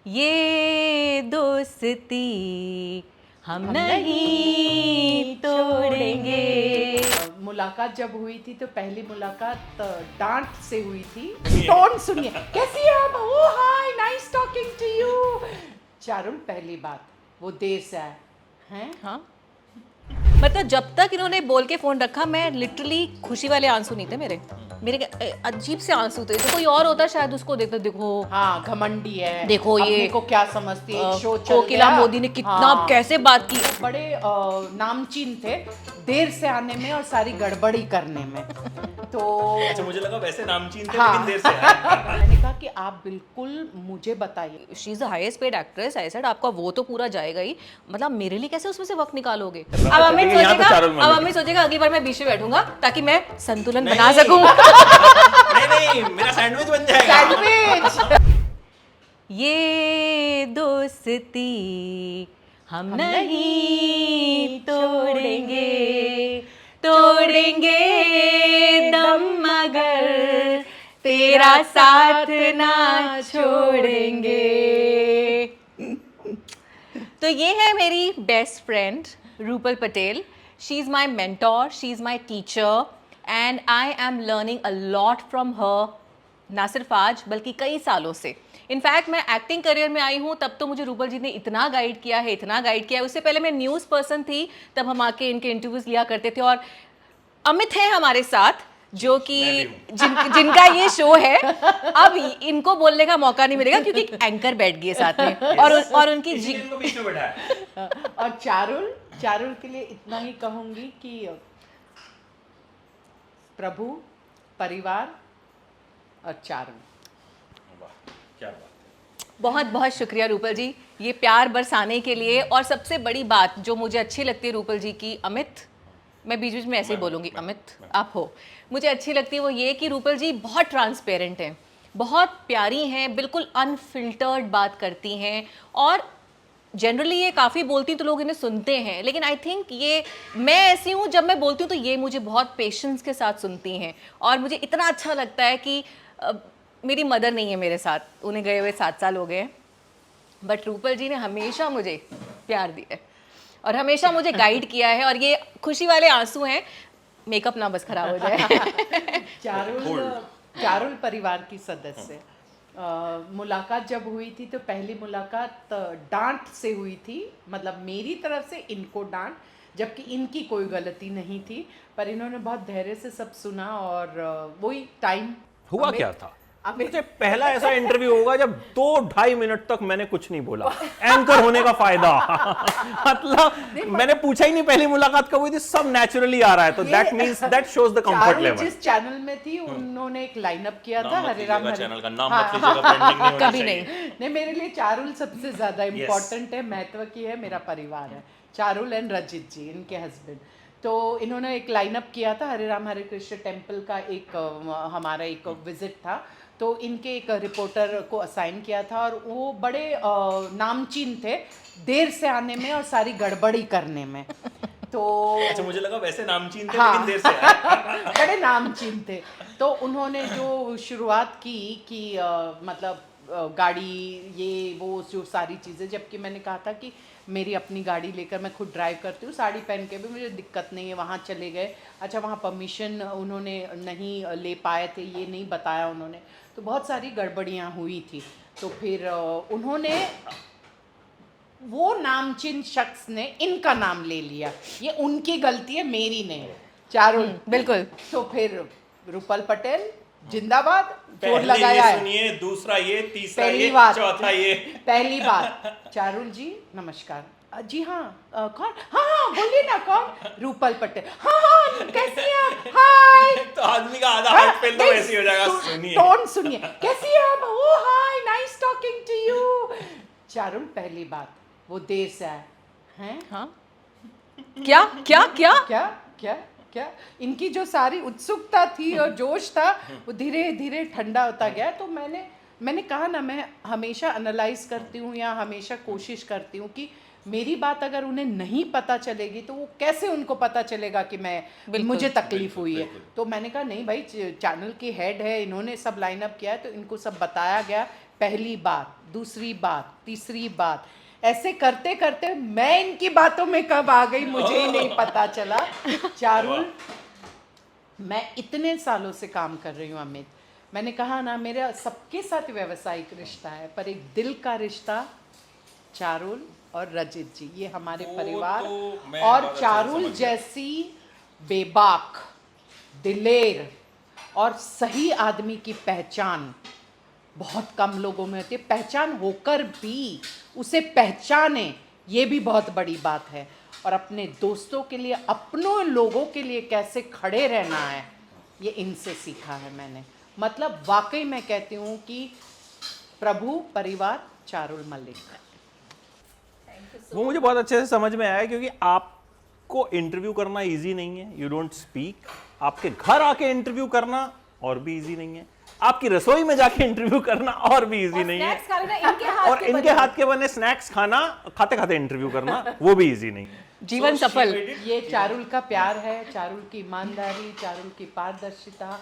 ये दोस्ती हम नहीं तोड़ेंगे। मुलाकात जब हुई थी तो पहली मुलाकात डांट से हुई थी। टोन सुनिए, कैसी है आप? Oh hi, nice talking to you. Charul, पहली बात वो देर से आए हैं। हाँ, मतलब जब तक इन्होंने बोल के फोन रखा मैं लिटरली खुशी वाले आंसू नहीं थे मेरे अजीब से आंसू थे। तो कोई और होता शायद उसको देखता, देखो हाँ, घमंडी है, देखो ये अपने को क्या समझती है, एक शो चल कोकिला गया। मोदी ने कितना हाँ, कैसे बात की। बड़े नामचीन थे देर से आने में और सारी गड़बड़ी करने में। तो अच्छा, मुझे लगा वैसे नामचीन थे हाँ। लेकिन देर से आए। मैंने कहा कि आप बिल्कुल मुझे बताइए। She is the highest paid actress. I said आपका वो तो पूरा जाएगा ही, मतलब मेरे लिए कैसे उसमें से वक्त निकालोगे। अब अमित सोचेगा अगली बार मैं बीच में बैठूंगा ताकि मैं संतुलन बना सकूं। नहीं, मेरा सैंडविच बन जाएगा। सैंडविच। ये दोस्ती हम नहीं तोड़ेंगे, तोड़ेंगे दम मगर तेरा साथ ना छोड़ेंगे। तो ये है मेरी best friend Rupal Patel. She is my mentor, she is my teacher and I am learning a lot from her, ना सिर्फ आज बल्कि कई सालों से। इनफैक्ट मैं एक्टिंग करियर में आई हूँ तब तो मुझे रूपल जी ने इतना गाइड किया है, इतना गाइड किया है। उससे पहले मैं न्यूज़ पर्सन थी, तब हम आके इनके इंटरव्यूज़ लिया करते थे। और अमित है हमारे साथ जो कि जिनका ये शो है। अब इनको बोलने का मौका नहीं मिलेगा क्योंकि एंकर बैठ गई है साथ में। और उनकी इनको बीच में बैठा है। और चारुल के लिए इतना ही कहूंगी कि प्रभु, परिवार और चारुल। क्या बात है। बहुत बहुत शुक्रिया रूपल जी ये प्यार बरसाने के लिए। और सबसे बड़ी बात जो मुझे अच्छी लगती है रूपल जी की, अमित, मैं बीच बीच में ऐसे ही बोलूँगी, अमित आप हो, मुझे अच्छी लगती है वो ये कि रूपल जी बहुत ट्रांसपेरेंट हैं, बहुत प्यारी हैं, बिल्कुल अनफिल्टर्ड बात करती हैं। और जनरली ये काफ़ी बोलती तो लोग इन्हें सुनते हैं, लेकिन आई थिंक ये मैं ऐसी हूँ, जब मैं बोलती हूँ तो ये मुझे बहुत पेशेंस के साथ सुनती हैं। और मुझे इतना अच्छा लगता है कि मेरी मदर नहीं है मेरे साथ, उन्हें गए हुए 7 साल हो गए हैं, बट रूपल जी ने हमेशा मुझे प्यार दिया है और हमेशा मुझे गाइड किया है। और ये खुशी वाले आंसू हैं, मेकअप ना बस खराब हो जाए। चारुल परिवार की सदस्य। मुलाकात जब हुई थी तो पहली मुलाकात डांट से हुई थी, मतलब मेरी तरफ से इनको डांट, जबकि इनकी कोई गलती नहीं थी, पर इन्होंने बहुत धैर्य से सब सुना। और वही टाइम हुआ क्या था। मुझे पहला ऐसा इंटरव्यू होगा जब 2-2.5 मिनट तक मैंने कुछ नहीं बोला। एंकर होने का फायदा। मतलब मैंने पूछा ही नहीं पहली मुलाकात कब हुई थी, सब नेचुरली आ रहा है, तो that means that shows the comfort level. जिस चैनल में थी उन्होंने एक लाइनअप किया था, हरे राम हरे। चैनल का नाम मत लीजिएगा, ब्रांडिंग नहीं होनी कभी चाहिए। नहीं, मेरे लिए चारुल सबसे ज्यादा इम्पोर्टेंट है, महत्व की है, मेरा परिवार है। चारुल एंड रजित जी, इनके हस्बैंड। तो इन्होंने एक लाइनअप किया था, हरे राम हरे कृष्ण टेम्पल का एक हमारा एक विजिट था, तो इनके एक रिपोर्टर को असाइन किया था। और वो बड़े नामचीन थे देर से आने में और सारी गड़बड़ी करने में। तो अच्छा, मुझे लगा वैसे नामचीन थे हाँ। लेकिन देर से आए। बड़े नामचीन थे। तो उन्होंने जो शुरुआत की कि मतलब गाड़ी ये वो जो सारी चीज़ें, जबकि मैंने कहा था कि मेरी अपनी गाड़ी लेकर मैं खुद ड्राइव करती हूँ, साड़ी पहन के भी मुझे दिक्कत नहीं है। वहाँ चले गए, अच्छा वहाँ परमिशन उन्होंने नहीं ले पाए थे, ये नहीं बताया उन्होंने, तो बहुत सारी गड़बड़ियाँ हुई थी। तो फिर उन्होंने, वो नामचीन शख्स ने इनका नाम ले लिया, ये उनकी गलती है, मेरी नहीं। चारुल बिल्कुल। तो फिर रूपल पटेल जिंदाबाद, जोर पहले लगाया ये है। सुनिए, दूसरा ये, तीसरा पहली ये, बात, चौथा ये। पहली बात, चारुल जी नमस्कार। जी हाँ, कौन? हाँ बोलिए ना, कौन? रूपल पटेल। हाँ कैसी हैं आप? हाय। तो आदमी का आधा हार्ट फेल तो वैसे ही हो जाएगा। सुनिए, टोन सुनिए, कैसी हैं आप? Oh hi, nice talking to you. Charul, पहली बात वो देर से आए हैं। हाँ, क्या क्या क्या क्या क्या क्या इनकी जो सारी उत्सुकता थी और जोश था वो धीरे धीरे ठंडा होता गया। तो मैंने कहा ना, मैं हमेशा एनालाइज करती हूँ या हमेशा कोशिश करती हूँ कि मेरी बात अगर उन्हें नहीं पता चलेगी तो वो कैसे उनको पता चलेगा कि मुझे तकलीफ हुई है। तो मैंने कहा नहीं भाई, चैनल की हेड है, इन्होंने सब लाइनअप किया है तो इनको सब बताया गया। पहली बात, दूसरी बात, तीसरी बात, ऐसे करते करते मैं इनकी बातों में कब आ गई मुझे ही नहीं पता चला। चारुल, मैं इतने सालों से काम कर रही हूँ अमित, मैंने कहा ना मेरा सबके साथ व्यावसायिक रिश्ता है, पर एक दिल का रिश्ता चारुल और रजित जी, ये हमारे वो परिवार तो मैं और बहुत अच्छे से चारुल समझ गया। जैसी बेबाक, दिलेर और सही आदमी की पहचान बहुत कम लोगों में होती है। पहचान होकर भी उसे पहचाने, ये भी बहुत बड़ी बात है। और अपने दोस्तों के लिए, अपनों लोगों के लिए कैसे खड़े रहना है, ये इनसे सीखा है मैंने। मतलब वाकई मैं कहती हूँ कि प्रभु परिवार चारुल मलिक। वो मुझे बहुत अच्छे से समझ में आया, क्योंकि आपको इंटरव्यू करना इजी नहीं है, यू डोंट स्पीक। आपके घर आके इंटरव्यू करना और भी इजी नहीं है, आपकी रसोई में जाके इंटरव्यू करना और भी इजी नहीं है, स्नैक्स खा लेना इनके हाथ और के इनके बने। हाथ के बने स्नैक्स खाना खाते खाते इंटरव्यू करना वो भी इजी नहीं है। जीवन So she सफल। made it- ये चारुल का प्यार है, चारुल की ईमानदारी, चारुल की पारदर्शिता,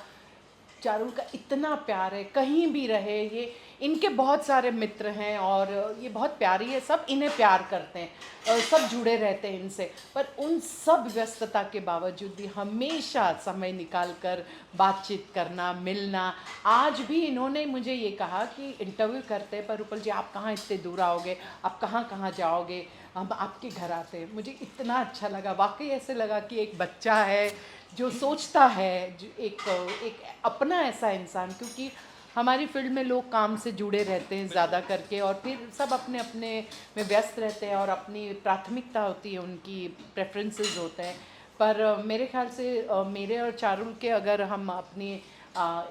चारुल का इतना प्यार है, कहीं भी रहे। ये इनके बहुत सारे मित्र हैं और ये बहुत प्यारी है, सब इन्हें प्यार करते हैं, सब जुड़े रहते हैं इनसे। पर उन सब व्यस्तता के बावजूद भी हमेशा समय निकाल कर बातचीत करना, मिलना। आज भी इन्होंने मुझे ये कहा कि इंटरव्यू करते हैं, पर रूपल जी आप कहाँ इतने दूर आओगे, आप कहाँ कहाँ जाओगे, हम आपके घर आते हैं। मुझे इतना अच्छा लगा, वाकई ऐसे लगा कि एक बच्चा है जो सोचता है, जो एक अपना ऐसा इंसान, क्योंकि हमारी फील्ड में लोग काम से जुड़े रहते हैं ज़्यादा करके, और फिर सब अपने अपने में व्यस्त रहते हैं और अपनी प्राथमिकता होती है, उनकी प्रेफरेंसेस होते हैं। पर मेरे ख्याल से मेरे और चारुल के अगर हम अपनी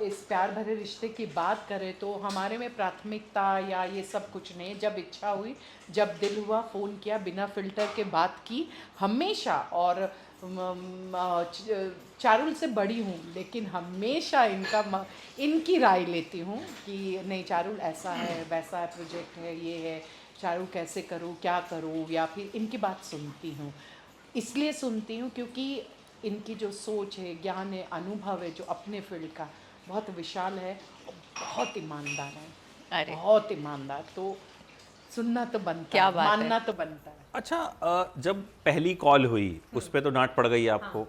इस प्यार भरे रिश्ते की बात करें तो हमारे में प्राथमिकता या ये सब कुछ नहीं। जब इच्छा हुई, जब दिल हुआ, फ़ोन किया, बिना फ़िल्टर के बात की हमेशा। और चारुल से बड़ी हूँ लेकिन हमेशा इनकी राय लेती हूँ कि नहीं चारुल ऐसा है, वैसा है, प्रोजेक्ट है, ये है, चारुल कैसे करूँ, क्या करूँ, या फिर इनकी बात सुनती हूँ। इसलिए सुनती हूँ क्योंकि इनकी जो सोच है, ज्ञान है, अनुभव है जो अपने फील्ड का, बहुत विशाल है और बहुत ईमानदार है। अरे बहुत ईमानदार, तो सुनना तो बनता क्या है, बात है। मानना तो बनता है। अच्छा, जब पहली कॉल हुई उस पे तो डांट पड़ गई आपको,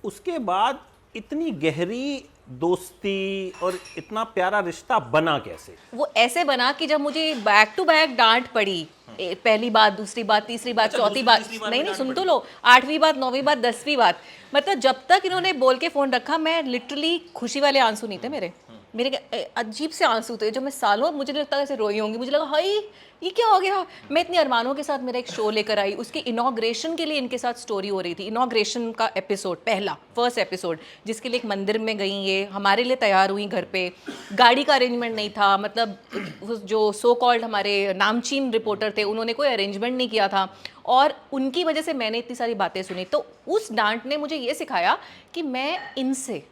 उसके बाद इतनी गहरी दोस्ती और इतना प्यारा रिश्ता बना कैसे? वो ऐसे बना कि जब मुझे बैक टू बैक डांट पड़ी, पहली बात, दूसरी बात, तीसरी बात, अच्छा, चौथी दूसरी, बात, तीसरी बार नहीं भी नहीं डांट सुन तो पड़ी। लो, 8वीं बात, 9वीं बात, 10वीं बात, मतलब जब तक इन्होंने बोल के फोन रखा, मैं लिटरली खुशी वाले आंसू नहीं थे मेरे अजीब से आंसू थे जो मैं सालों, मुझे नहीं लगता ऐसे रोई होंगी। मुझे लगा हाय ये क्या हो गया। मैं इतने अरमानों के साथ मेरा एक शो लेकर आई, उसके इनॉग्रेशन के लिए इनके साथ स्टोरी हो रही थी। इनॉग्रेशन का एपिसोड, फर्स्ट एपिसोड, जिसके लिए एक मंदिर में गई, ये हमारे लिए तैयार हुई, घर पे गाड़ी का अरेंजमेंट नहीं था, मतलब जो सो कॉल्ड हमारे नामचीन रिपोर्टर थे उन्होंने कोई अरेंजमेंट नहीं किया था, और उनकी वजह से मैंने इतनी सारी बातें सुनी। तो उस डांट ने मुझे ये सिखाया कि मैं इनसे,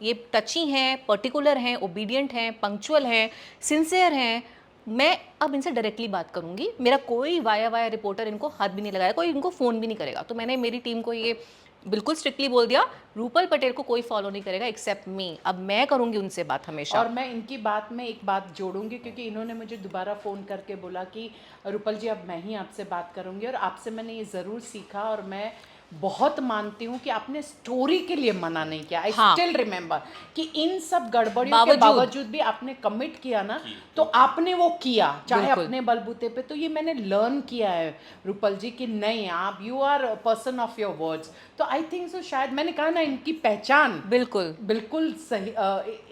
ये टची हैं, पर्टिकुलर हैं, ओबीडियंट हैं, पंक्चुअल हैं, सिंसियर हैं, मैं अब इनसे डायरेक्टली बात करूंगी। मेरा कोई वाया रिपोर्टर इनको हाथ भी नहीं लगाया, कोई इनको फ़ोन भी नहीं करेगा। तो मैंने मेरी टीम को ये बिल्कुल स्ट्रिक्टली बोल दिया, रूपल पटेल को कोई फॉलो नहीं करेगा एक्सेप्ट मी। अब मैं करूंगी उनसे बात हमेशा। और मैं इनकी बात में एक बात जोड़ूंगी, क्योंकि इन्होंने मुझे दोबारा फ़ोन करके बोला कि रूपल जी अब मैं ही आपसे बात करूंगी, और आपसे मैंने ये ज़रूर सीखा, और मैं बहुत मानती हूँ कि आपने स्टोरी के लिए मना नहीं किया। आई हाँ। स्टिल रिमेम्बर कि इन सब गड़बड़ियों के बावजूद भी आपने कमिट किया ना, तो आपने वो किया, चाहे बिल्कुल। अपने बलबूते पे। तो ये मैंने लर्न किया है रूपल जी कि नहीं, आप you are person of your words. तो आई थिंक सो, शायद मैंने कहा ना, इनकी पहचान बिल्कुल बिल्कुल सही,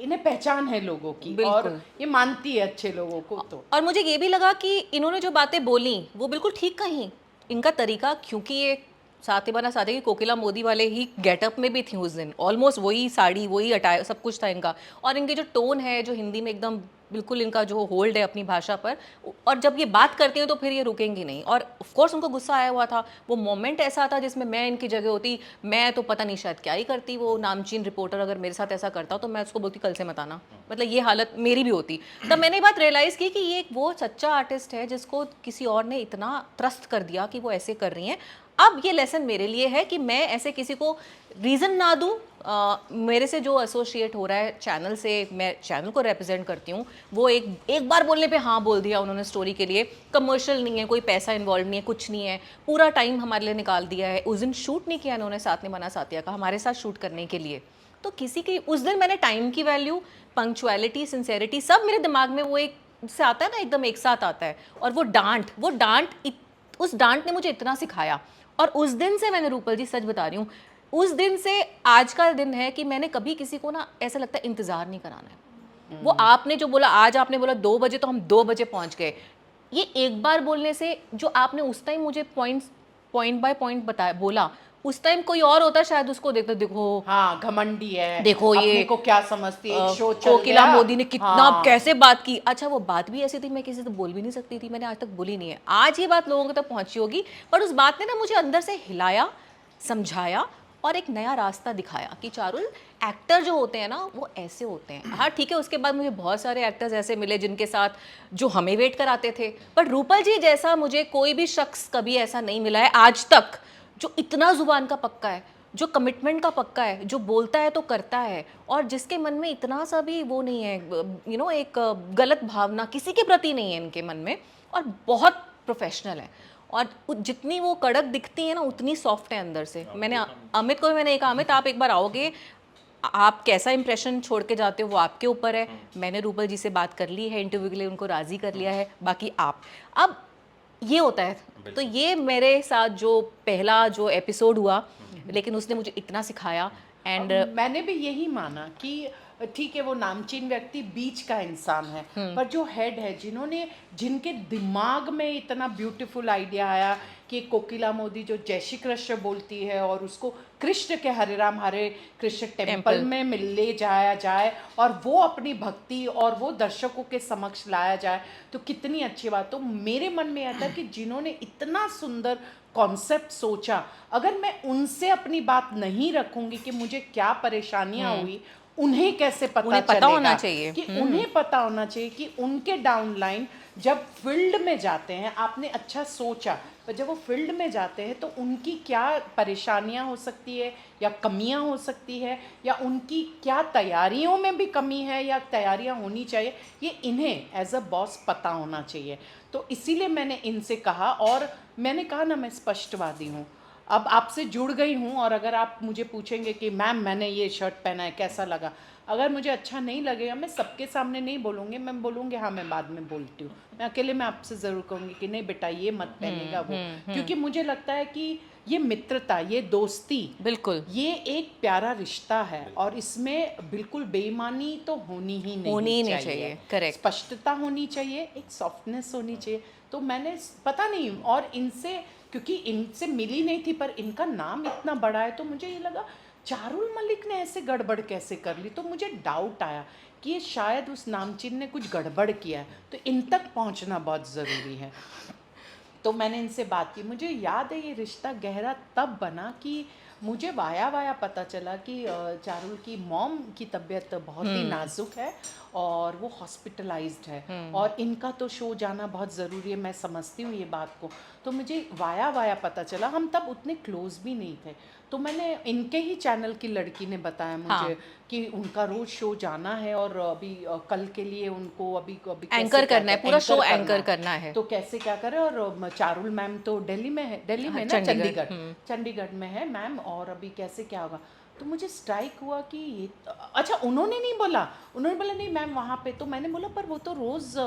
इन्हें पहचान है लोगों की, बिल्कुल। और ये मानती है अच्छे लोगों को। तो और मुझे ये भी लगा कि इन्होंने जो बातें बोली वो बिल्कुल ठीक कहीं, इनका तरीका, क्योंकि ये साथ बना साथे की कोकिला मोदी वाले ही गेटअप में भी थी उस दिन, ऑलमोस्ट वही साड़ी, वही अटायर, सब कुछ था इनका। और इनके जो टोन है, जो हिंदी में एकदम बिल्कुल इनका जो होल्ड है अपनी भाषा पर, और जब ये बात करती हैं तो फिर ये रुकेंगी नहीं। और ऑफ कोर्स उनको गुस्सा आया हुआ था, वो मोमेंट ऐसा था जिसमें मैं इनकी जगह होती, मैं तो पता नहीं शायद क्या ही करती। वो नामचीन रिपोर्टर अगर मेरे साथ ऐसा करता तो मैं उसको बोलती कल से मत आना, मतलब ये हालत मेरी भी होती। तब मैंने ये बात रियलाइज़ की कि ये एक वो सच्चा आर्टिस्ट है जिसको किसी और ने इतना ट्रस्ट कर दिया कि वो ऐसे कर रही हैं। अब ये लेसन मेरे लिए है कि मैं ऐसे किसी को रीज़न ना दूं मेरे से जो एसोसिएट हो रहा है चैनल से, मैं चैनल को रिप्रेजेंट करती हूँ, वो एक बार बोलने पे हाँ बोल दिया उन्होंने स्टोरी के लिए। कमर्शियल नहीं है, कोई पैसा इन्वॉल्व नहीं है, कुछ नहीं है, पूरा टाइम हमारे लिए निकाल दिया है। उस दिन शूट नहीं किया इन्होंने साथ ने मना साथिया का हमारे साथ शूट करने के लिए। तो किसी की उस दिन मैंने टाइम की वैल्यू, पंक्चुअलिटी, सिंसेरिटी सब मेरे दिमाग में वो एक से आता है ना, एकदम एक साथ आता है। और वो डांट उस डांट ने मुझे इतना सिखाया। और उस दिन से मैंने, रूपल जी सच बता रही हूँ, उस दिन से आज का दिन है कि मैंने कभी किसी को ना ऐसा लगता है इंतजार नहीं कराना है। वो आपने जो बोला, आज आपने बोला 2 बजे तो हम 2 बजे पहुंच गए। ये एक बार बोलने से, जो आपने उस टाइम मुझे पॉइंट बाय पॉइंट बताया बोला, उस टाइम कोई और होता शायद उसको देखता, देखो हाँ घमंडी है, देखो अपने ये को क्या समझती है, एक शो चल कोकिला गया। मोदी ने कितना हाँ। कैसे बात की। अच्छा वो बात भी ऐसी थी, मैं किसी से बोल भी नहीं सकती थी, मैंने आज तक बोली नहीं है। आज ये बात लोगों तक पहुंची होगी, पर उस बात ने ना मुझे अंदर से हिलाया, समझाया और एक नया रास्ता दिखाया कि चारुल, एक्टर जो होते हैं ना वो ऐसे होते हैं। हाँ ठीक है, उसके बाद मुझे बहुत सारे एक्टर्स ऐसे मिले जिनके साथ जो हमें वेट कराते थे, पर रूपल जी जैसा मुझे कोई भी शख्स कभी ऐसा नहीं मिला है आज तक, जो इतना जुबान का पक्का है, जो कमिटमेंट का पक्का है, जो बोलता है तो करता है, और जिसके मन में इतना सा भी वो नहीं है, एक गलत भावना किसी के प्रति नहीं है इनके मन में, और बहुत प्रोफेशनल है। और जितनी वो कड़क दिखती है ना, उतनी सॉफ्ट है अंदर से। मैंने अमित को भी मैंने कहा, अमित आप एक बार आओगे, आप कैसा इंप्रेशन छोड़ के जाते हो वो आपके ऊपर है। मैंने रूपल जी से बात कर ली है इंटरव्यू के लिए, उनको राज़ी कर लिया है, बाकी आप। अब ये होता है। तो ये मेरे साथ जो पहला जो एपिसोड हुआ, लेकिन उसने मुझे इतना सिखाया। एंड मैंने भी यही माना कि ठीक है वो नामचीन व्यक्ति बीच का इंसान है, पर जो हेड है, जिनके दिमाग में इतना ब्यूटीफुल आइडिया आया कि कोकिला मोदी जो जय श्री कृष्ण बोलती है और उसको कृष्ण के हरे राम हरे कृष्ण टेम्पल में ले जाया जाए और वो अपनी भक्ति और वो दर्शकों के समक्ष लाया जाए, तो कितनी अच्छी बात। तो मेरे मन में आता है कि जिन्होंने इतना सुंदर कॉन्सेप्ट सोचा, अगर मैं उनसे अपनी बात नहीं रखूंगी कि मुझे क्या परेशानियां हुई, उन्हें कैसे उन्हें पता होना चाहिए कि उन्हें पता होना चाहिए कि उनके डाउनलाइन जब फील्ड में जाते हैं, आपने अच्छा सोचा, पर जब वो फील्ड में जाते हैं तो उनकी क्या परेशानियां हो सकती है या कमियां हो सकती है, या उनकी क्या तैयारियों में भी कमी है या तैयारियां होनी चाहिए, ये इन्हें एज अ बॉस पता होना चाहिए। तो इसीलिए मैंने इनसे कहा, और मैंने कहा ना मैं स्पष्टवादी हूँ। अब आपसे जुड़ गई हूँ, और अगर आप मुझे पूछेंगे कि मैम मैंने ये शर्ट पहना है कैसा लगा, अगर मुझे अच्छा नहीं लगेगा मैं सबके सामने नहीं बोलूँगी, मैं बोलूँगी हाँ मैं बाद में बोलती हूँ, मैं अकेले में आपसे ज़रूर कहूँगी कि नहीं बेटा ये मत पहनेगा वो, क्योंकि मुझे लगता है कि ये मित्रता, ये दोस्ती, बिल्कुल ये एक प्यारा रिश्ता है, और इसमें बिल्कुल बेईमानी तो होनी ही नहीं चाहिए। करेक्ट। स्पष्टता होनी चाहिए, एक सॉफ्टनेस होनी चाहिए। तो मैंने पता नहीं, और इनसे, क्योंकि इनसे मिली नहीं थी, पर इनका नाम इतना बड़ा है, तो मुझे ये लगा चारुल मलिक ने ऐसे गड़बड़ कैसे कर ली। तो मुझे डाउट आया कि ये शायद उस नामचीन ने कुछ गड़बड़ किया है, तो इन तक पहुंचना बहुत ज़रूरी है। तो मैंने इनसे बात की। मुझे याद है ये रिश्ता गहरा तब बना कि मुझे वाया पता चला कि चारुल की मॉम की तबीयत बहुत ही नाजुक है और वो हॉस्पिटलाइज्ड है, और इनका तो शो जाना बहुत ज़रूरी है, मैं समझती हूँ ये बात को। तो मुझे वाया पता चला, हम तब उतने क्लोज भी नहीं थे। तो मैंने इनके ही चैनल की लड़की ने बताया मुझे कि उनका रोज शो जाना है, और अभी कल के लिए उनको अभी एंकर करना है, पूरा शो एंकर करना है, तो कैसे क्या करें। और चारुल मैम तो दिल्ली में है, दिल्ली में ना, चंडीगढ़ में है मैम, और अभी कैसे क्या होगा। तो मुझे स्ट्राइक हुआ कि ये अच्छा, उन्होंने नहीं बोला, उन्होंने बोला नहीं मैम वहाँ पे, तो मैंने बोला पर वो तो रोज़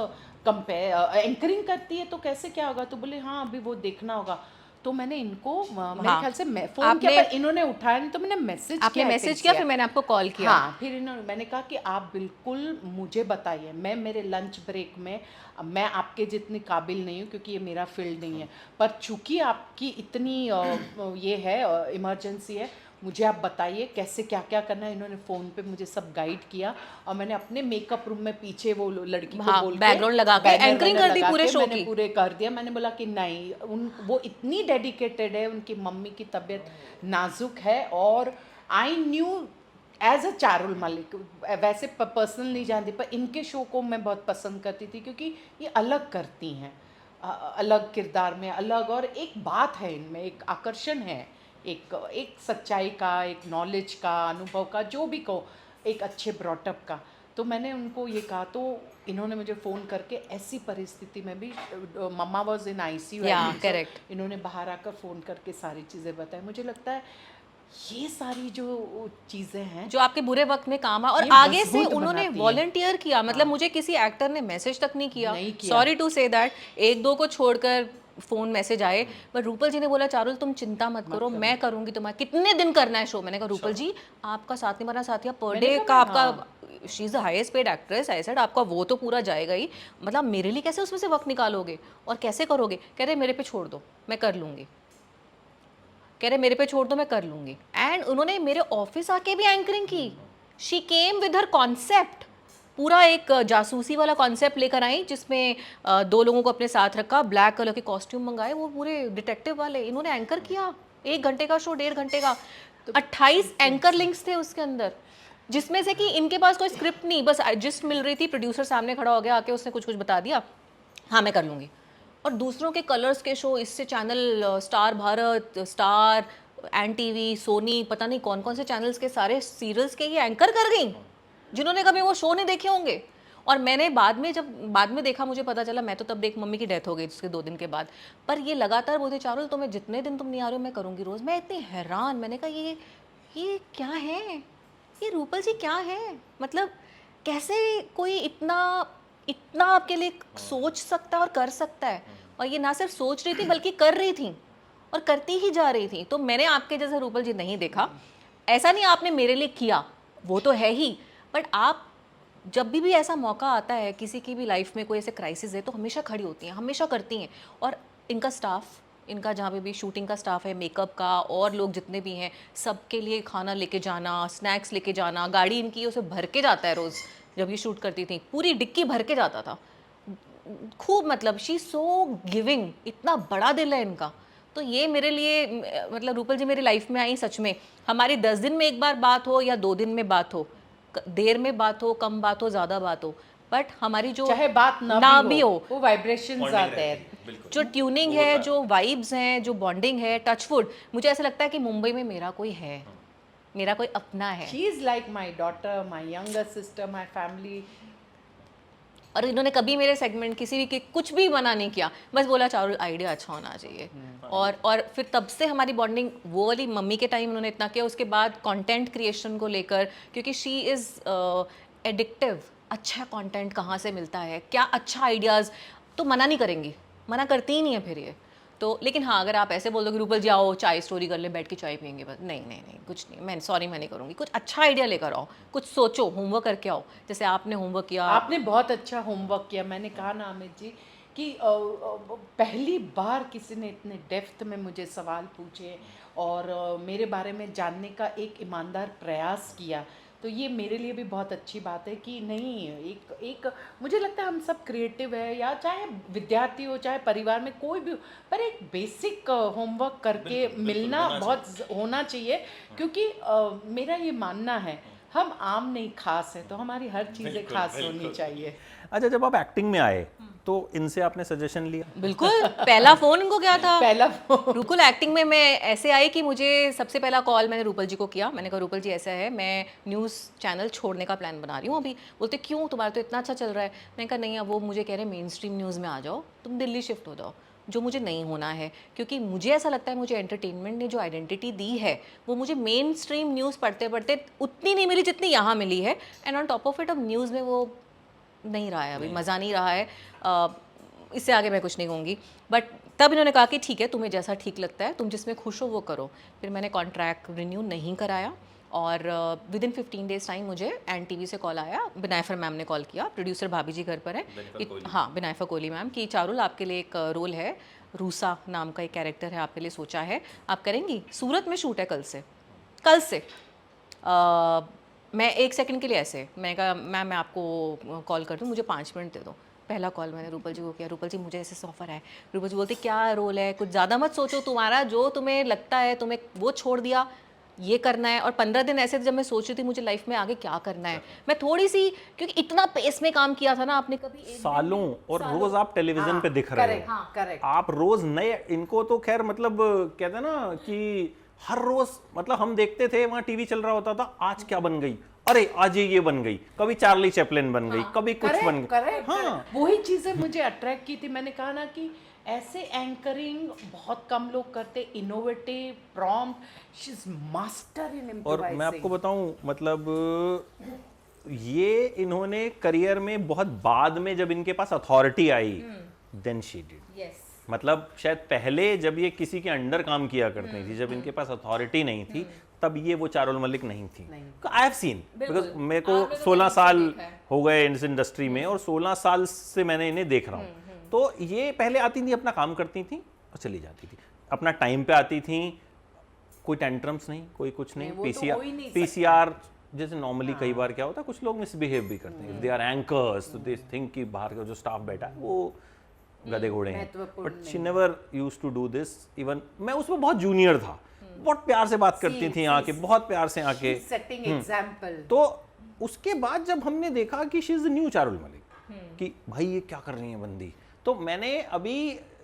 एंकरिंग करती है, तो कैसे क्या होगा। तो बोले हाँ अभी वो देखना होगा। तो मैंने इनको मेरे ख्याल से फोन किया, पर इन्होंने उठाया नहीं, तो मैंने मैसेज किया, फिर मैंने आपको कॉल किया। हाँ, फिर मैंने कहा कि आप बिल्कुल मुझे बताइए, मैं मेरे लंच ब्रेक में, मैं आपके जितनी काबिल नहीं हूँ क्योंकि ये मेरा फील्ड नहीं है, पर चूंकि आपकी इतनी ये है इमरजेंसी है, मुझे आप बताइए कैसे क्या क्या करना है। इन्होंने फ़ोन पे मुझे सब गाइड किया, और मैंने अपने मेकअप रूम में पीछे वो लड़की को बोल के बैकग्राउंड लगा के एंकरिंग कर दी पूरे शो की, पूरे कर दिया। मैंने बोला कि नहीं, वो इतनी डेडिकेटेड है, उनकी मम्मी की तबीयत नाजुक है, और I knew as a Charul Malik, वैसे पर्सनल नहीं जानती, पर इनके शो को मैं बहुत पसंद करती थी क्योंकि ये अलग करती हैं, अलग किरदार में अलग, और एक बात है इनमें, एक आकर्षण है, एक सच्चाई का, एक नॉलेज का, अनुभव का, जो भी कहो, एक अच्छे ब्रॉटअप का। तो मैंने उनको ये कहा, तो इन्होंने मुझे फ़ोन करके ऐसी परिस्थिति में भी, मम्मा वाज इन आईसीयू, correct. इन्होंने बाहर आकर फ़ोन करके सारी चीज़ें बताई। मुझे लगता है ये सारी जो चीज़ें हैं जो आपके बुरे वक्त में काम आ, और ये आगे से मजबूत उन्होंने बनाती है। वॉलंटियर किया, मतलब मुझे किसी एक्टर ने मैसेज तक नहीं किया, नहीं किया। सॉरी टू से दैट, एक दो को छोड़कर फोन मैसेज आए, पर रूपल जी ने बोला चारुल तुम चिंता मत करो, मैं करूंगी तुम्हारा, कितने दिन करना है शो। मैंने कहा रूपल जी आपका साथ निभाना साथिया पर मैंने डे कहा, का आपका, she is the highest paid actress, I said आपका वो तो पूरा जाएगा ही, मतलब मेरे लिए कैसे उसमें से वक्त निकालोगे और कैसे करोगे। कह रहे मेरे पे छोड़ दो मैं कर लूंगी, कह रहे मेरे पे छोड़ दो मैं कर लूंगी। एंड उन्होंने मेरे ऑफिस आके भी एंकरिंग की, she came with her concept, पूरा एक जासूसी वाला कॉन्सेप्ट लेकर आई, जिसमें दो लोगों को अपने साथ रखा, ब्लैक कलर के कॉस्ट्यूम मंगाए, वो पूरे डिटेक्टिव वाले, इन्होंने एंकर किया 1 घंटे का शो, 1.5 घंटे का, 28 एंकर लिंक्स थे उसके अंदर, जिसमें से कि इनके पास कोई स्क्रिप्ट नहीं, बस जिस्ट मिल रही थी, प्रोड्यूसर सामने खड़ा हो गया आके, उसने कुछ कुछ बता दिया, हाँ मैं कर लूँगी। और दूसरों के कलर्स के शो, इससे channel Star Bharat, Star, N TV, Sony, पता नहीं कौन कौन से चैनल्स के सारे सीरियल्स के ये एंकर कर गई, जिन्होंने कभी वो शो नहीं देखे होंगे। और मैंने जब बाद में देखा, मुझे पता चला, मैं तो तब देख, मम्मी की डेथ हो गई उसके 2 दिन के बाद, पर ये लगातार बोलते चारुल तुम्हें जितने दिन तुम नहीं आ रहे हो मैं करूँगी रोज़। मैं इतनी हैरान, मैंने कहा ये क्या है, ये रूपल जी क्या है, मतलब कैसे कोई इतना आपके लिए सोच सकता है और कर सकता है। और ये ना सिर्फ सोच रही थी बल्कि कर रही थी और करती ही जा रही थी। तो मैंने आपके जैसे रूपल जी नहीं देखा, ऐसा नहीं आपने मेरे लिए किया, वो तो है ही, बट आप जब भी ऐसा मौका आता है, किसी की भी लाइफ में कोई ऐसे क्राइसिस है, तो हमेशा खड़ी होती हैं, हमेशा करती हैं। और इनका स्टाफ, इनका जहाँ पे भी शूटिंग का स्टाफ है, मेकअप का और लोग जितने भी हैं, सबके लिए खाना लेके जाना, स्नैक्स लेके जाना, गाड़ी इनकी उसे भर के जाता है रोज़, जब ये शूट करती थी पूरी डिक्की भर के जाता था खूब, मतलब शी सो गिविंग, इतना बड़ा दिल है इनका। तो ये मेरे लिए, मतलब रूपल जी मेरी लाइफ में आई सच में। हमारी 10 दिन में एक बार बात हो या 2 दिन में बात हो, देर में बात हो, कम बात हो, ज़्यादा बात हो, बट हमारी जो चाहे बात ना भी हो, वो वाइब्रेशंस आते हैं, जो ट्यूनिंग है, जो वाइब्स हैं, जो बॉन्डिंग है, टचवुड, मुझे ऐसा लगता है कि मुंबई में मेरा कोई है, मेरा कोई अपना है। She is like my daughter, my younger sister, my family. और इन्होंने कभी मेरे सेगमेंट किसी भी के कुछ भी मना नहीं किया, बस बोला चारुल आइडिया अच्छा होना चाहिए। और फिर तब से हमारी बॉन्डिंग, वो वाली मम्मी के टाइम उन्होंने इतना किया, उसके बाद कंटेंट क्रिएशन को लेकर, क्योंकि शी इज़ एडिक्टिव, अच्छा कंटेंट कहाँ से मिलता है, क्या अच्छा आइडियाज़, तो मना नहीं करेंगी, मना करती ही नहीं है फिर ये तो। लेकिन हाँ, अगर आप ऐसे बोल दो कि रूपल जी आओ चाय स्टोरी कर ले, बैठ के चाय पियेंगे, बस नहीं कुछ नहीं, मैं सॉरी मैं नहीं करूँगी, कुछ अच्छा आइडिया लेकर आओ, कुछ सोचो, होमवर्क करके आओ, जैसे आपने होमवर्क किया। आपने बहुत अच्छा होमवर्क किया। मैंने कहा ना अमित जी कि पहली बार किसी ने इतने डेप्थ में मुझे सवाल पूछे और मेरे बारे में जानने का एक ईमानदार प्रयास किया, तो ये मेरे लिए भी बहुत अच्छी बात है कि नहीं, एक मुझे लगता है हम सब क्रिएटिव है, या चाहे विद्यार्थी हो, चाहे परिवार में कोई भी हो, पर एक बेसिक होमवर्क करके मिलना बहुत होना चाहिए, क्योंकि मेरा ये मानना है हम आम नहीं खास है, तो हमारी हर चीज़ें खास होनी चाहिए। अच्छा, जब आप एक्टिंग में आए तो इनसे आपने सजेशन लिया? बिल्कुल, पहला फोन इनको क्या था, पहला बिल्कुल। एक्टिंग में मैं ऐसे आई कि मुझे सबसे पहला कॉल मैंने रूपल जी को किया, मैंने कहा रूपल जी ऐसा है, मैं न्यूज़ चैनल छोड़ने का प्लान बना रही हूँ अभी। बोलते क्यों, तुम्हारा तो इतना अच्छा चल रहा है। मैंने कहा नहीं, अब वो मुझे कह रहे हैं मेन स्ट्रीम न्यूज़ में आ जाओ, तुम दिल्ली शिफ्ट हो जाओ, जो मुझे नहीं होना है, क्योंकि मुझे ऐसा लगता है मुझे एंटरटेनमेंट ने जो आइडेंटिटी दी है, वो मुझे मेन स्ट्रीम न्यूज़ पढ़ते पढ़ते उतनी नहीं मिली जितनी यहाँ मिली है। And on top of it, अब न्यूज़ में वो नहीं रहा है, अभी मज़ा नहीं रहा है, इससे आगे मैं कुछ नहीं कहूँगी। बट तब इन्होंने कहा कि ठीक है, तुम्हें जैसा ठीक लगता है, तुम जिसमें खुश हो वो करो। फिर मैंने कॉन्ट्रैक्ट रिन्यू नहीं कराया और विद इन 15 डेज़ टाइम मुझे एन टीवी से कॉल आया, बिनायफर मैम ने कॉल किया, प्रोड्यूसर भाभी जी घर पर है, हाँ बिनायफर कोहली मैम, कि चारुल आपके लिए एक रोल है, रूसा नाम का एक कैरेक्टर है, आपके लिए सोचा है, आप करेंगी? सूरत में शूट है कल से। मैं 1 सेकंड के लिए ऐसे, मैं कहा मैम मैं आपको कॉल कर दूँ, मुझे 5 मिनट दे दो। पहला कॉल मैंने रूपल जी को किया, रूपल जी मुझे ऐसे ऑफर है। रूपल जी बोलते क्या रोल है, कुछ ज़्यादा मत सोचो, तुम्हारा जो तुम्हें लगता है, तुम्हें वो छोड़ दिया, ये करना है। और 15 दिन ऐसे जब मैं सोच रही थी मुझे लाइफ में आगे क्या करना है, मैं थोड़ी सी, क्योंकि इतना पेस में काम किया था ना आपने कभी सालों, और रोज आप टेलीविजन पे दिख रहे हो, करेक्ट। आप रोज नए, इनको तो खैर मतलब कहते हैं ना कि हर रोज मतलब हम देखते थे, वहां टीवी चल रहा होता था, आज क्या बन गई, अरे आज ये बन गई, कभी चार्ली चैपलिन बन गई, कभी कुछ बन गई। करेक्ट, हाँ वही चीजें मुझे अट्रैक्ट की थी। मैंने कहा ना कि ऐसे एंकरिंग बहुत कम लोग करते, innovative, prompt, she is master in improvising. और मैं आपको बताऊं मतलब ये इन्होंने करियर में बहुत बाद में जब इनके पास अथॉरिटी आई, देन शी डिड। यस मतलब शायद पहले जब ये किसी के अंडर काम किया करती थी, जब इनके पास अथॉरिटी नहीं थी, तब ये वो चारुल मलिक नहीं थी। आई हैव सीन, बिकॉज मेरे को 16 साल हो गए इस इंडस्ट्री में, और 16 साल से मैंने इन्हें देख रहा हूँ। तो ये पहले आती थी, अपना काम करती थी और चली जाती थी, अपना टाइम पे आती थी, कोई टेंट्रम्स नहीं, कोई कुछ नहीं, पीसीआर जैसे नॉर्मली कई बार क्या होता है, कुछ लोग मिसबिहेव भी करते हैं, दे आर एंकर्स, तो दे थिंक कि बाहर का जो स्टाफ बैठा है वो गधे घोड़े हैं, but she never used to do this. Even मैं उसमें बहुत जूनियर था, बहुत प्यार से बात करती थी आके, बहुत प्यार से आके सेटिंग एग्जांपल। तो उसके बाद जब हमने देखा कि she is the new Charul Malik, कि भाई ये क्या कर रही है बंदी, तो मैंने अभी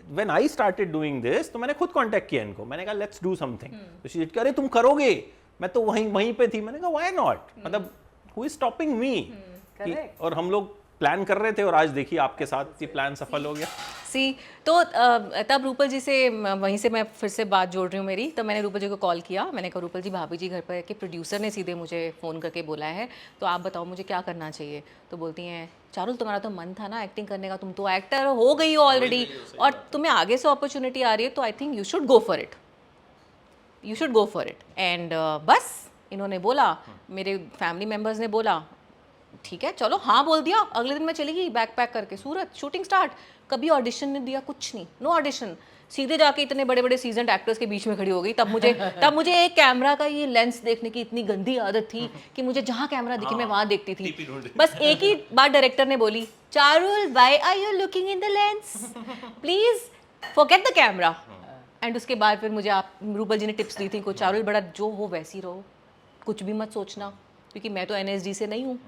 when I started doing this, तो मैंने खुद कांटेक्ट किया इनको, मैंने कहा लेट्स डू समथिंग। तो शी सेड अरे तुम करोगे, मैं तो वहीं पे थी, मैंने कहा व्हाई नॉट, मतलब हु इज स्टॉपिंग मी। और हम लोग प्लान कर रहे थे, और आज देखिए आपके साथ ये प्लान सफल हो गया। सी तो तब रूपल जी से वहीं से मैं फिर से बात जोड़ रही हूँ मेरी, तो मैंने रूपल जी को कॉल किया, मैंने कहा रूपल जी भाभी जी घर पर के प्रोड्यूसर ने सीधे मुझे फ़ोन करके बोला है, तो आप बताओ मुझे क्या करना चाहिए। तो बोलती हैं चारुल तुम्हारा तो मन था ना एक्टिंग करने का, तुम तो एक्टर हो गई हो ऑलरेडी, और तुम्हें आगे से अपॉर्चुनिटी आ रही है, तो I think you should go for it, you should go for it. And बस इन्होंने बोला, मेरे फैमिली मेम्बर्स ने बोला ठीक है चलो, हाँ बोल दिया। अगले दिन मैं चली गई बैग पैक करके सूरत, शूटिंग स्टार्ट। कभी ऑडिशन नहीं दिया, कुछ नहीं, नो ऑडिशन, सीधे जाके इतने बड़े बड़े सीजन एक्टर्स के बीच में खड़ी हो गई। तब मुझे एक कैमरा का ये लेंस देखने की इतनी गंदी आदत थी कि मुझे जहाँ कैमरा दिखे मैं वहाँ देखती थी। बस एक ही बार डायरेक्टर ने बोली, Charul why are you looking in the lens, please forget the camera. And उसके बाद फिर मुझे आप रूपल जी ने टिप्स दी थी को, चारुल बड़ा जो हो वैसी रहो, कुछ भी मत सोचना, क्योंकि मैं तो एनएसडी से नहीं हूँ,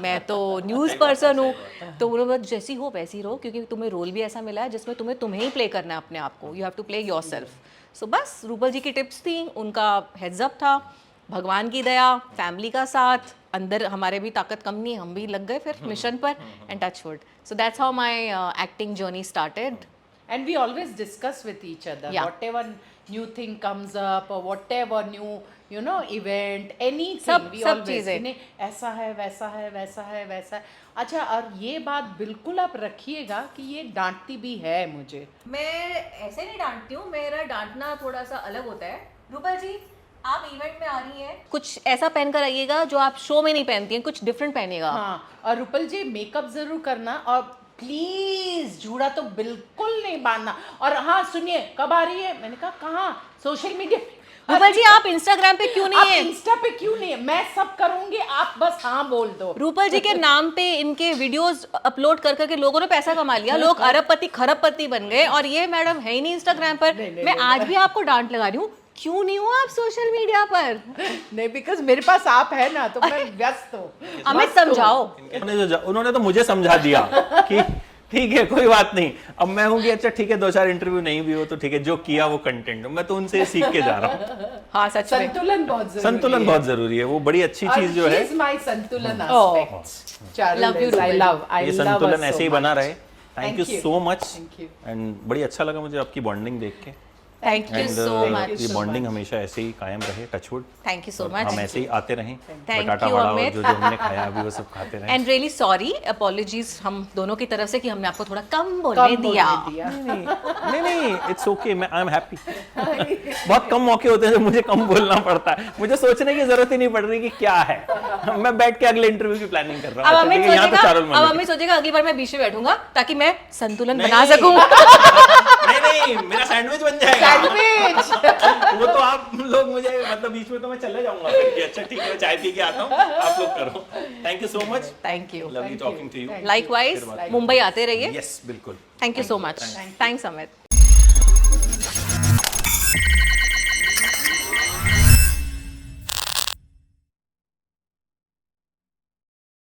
मैं तो न्यूज़ पर्सन हूँ, तो उन्होंने जैसी हो वैसी रहो, क्योंकि तुम्हें रोल भी ऐसा मिला है जिसमें तुम्हें ही प्ले करना है अपने आप को, you have to play yourself. So बस रूपल जी की टिप्स थी, उनका हेड्स अप था, भगवान की दया, फैमिली का साथ, अंदर हमारे भी ताकत कम नहीं, हम भी लग गए फिर मिशन पर, and touchwood. So that's how my acting journey started. And we always discuss with each other, Yeah. whatever new thing comes up or whatever new, you know, event, anything. सब always, चीजें। नहीं, ऐसा है, वैसा है, वैसा है, वैसा है। अच्छा, और ये बात बिल्कुल आप रखिएगा कि ये डांटती भी है मुझे। मैं ऐसे नहीं डांटती हूँ, मेरा डांटना थोड़ा सा अलग होता है। रूपल जी आप इवेंट में आ रही हैं, कुछ ऐसा पहन कर आइएगा जो आप शो में नहीं पहनती हैं, कुछ डिफरेंट पहनिएगा। हाँ, और रूपल जी मेकअप जरूर करना, और प्लीज जूड़ा तो बिल्कुल नहीं बांधना। और हाँ सुनिए, कब आ रही है? मैंने कहा कहाँ, सोशल मीडिया। रूपल जी आप इंस्टाग्राम पे क्यों नहीं है? इंस्टा पे क्यों नहीं है? मैं सब करूंगी, आप बस हाँ बोल दो। रूपल जी के नाम पे इनके वीडियोस अपलोड कर करके लोगों ने पैसा कमा लिया, लोग अरबपति खरबपति बन गए, और ये मैडम है ही नहीं इंस्टाग्राम पर। मैं आज भी आपको डांट लगा रही हूँ, क्यों नहीं हो आप सोशल मीडिया पर? नहीं, बिकॉज मेरे पास आप है ना, तो मैं व्यस्त हूँ। अमित समझाओ। उन्होंने तो मुझे समझा दिया कि ठीक है कोई बात नहीं, अब मैं हूँ कि अच्छा ठीक है 2-4 इंटरव्यू नहीं भी हो तो ठीक है, जो किया वो कंटेंट, मैं तो उनसे सीख के जा रहा हूँ। हाँ सच में संतुलन बहुत जरूरी है। संतुलन बहुत जरूरी है, वो बड़ी अच्छी चीज जो है। माय संतुलन aspect. Love you, I love ये संतुलन ऐसे ही बना रहे। Thank Thank you you. So much, Thank you. And बड़ी अच्छा लगा मुझे आपकी बॉन्डिंग देख के। Thank you and so much. ये बॉन्डिंग हमेशा ऐसे ही कायम रहे, टचवुड। थैंक यू सो और मच। हम ऐसे ही आते रहें, Thank बटाटा you, वड़ा और अमित। जो जो हमने खाया अभी वो सब खाते रहें। एंड रियली सॉरी, अपॉलॉजीज हम दोनों की तरफ से कि हमने आपको थोड़ा कम बोलने दिया। नहीं इट्स ओके, मैं आई एम हैप्पी। बहुत कम मौके होते हैं जब मुझे कम बोलना पड़ता है, मुझे सोचने की जरूरत ही नहीं पड़ रही कि क्या है, मैं बैठ के अगले इंटरव्यू की प्लानिंग कर रहा अब हूँ। अमित सोचेगा अगली बार मैं बीच में बैठूंगा ताकि मैं संतुलन बना नहीं। सकूं। नहीं मेरा सैंडविच बन जाएगा। सैंडविच। वो तो आप लोग मुझे मतलब बीच में तो मैं चले जाऊंगा फिर कि अच्छा ठीक है मैं चाय पी के आता हूँ, आप लोग करो। Thank you so much, thank you. Lovely talking to you. Likewise Mumbai आते रहिए। यस बिल्कुल। Thank you so much. Thanks Amit.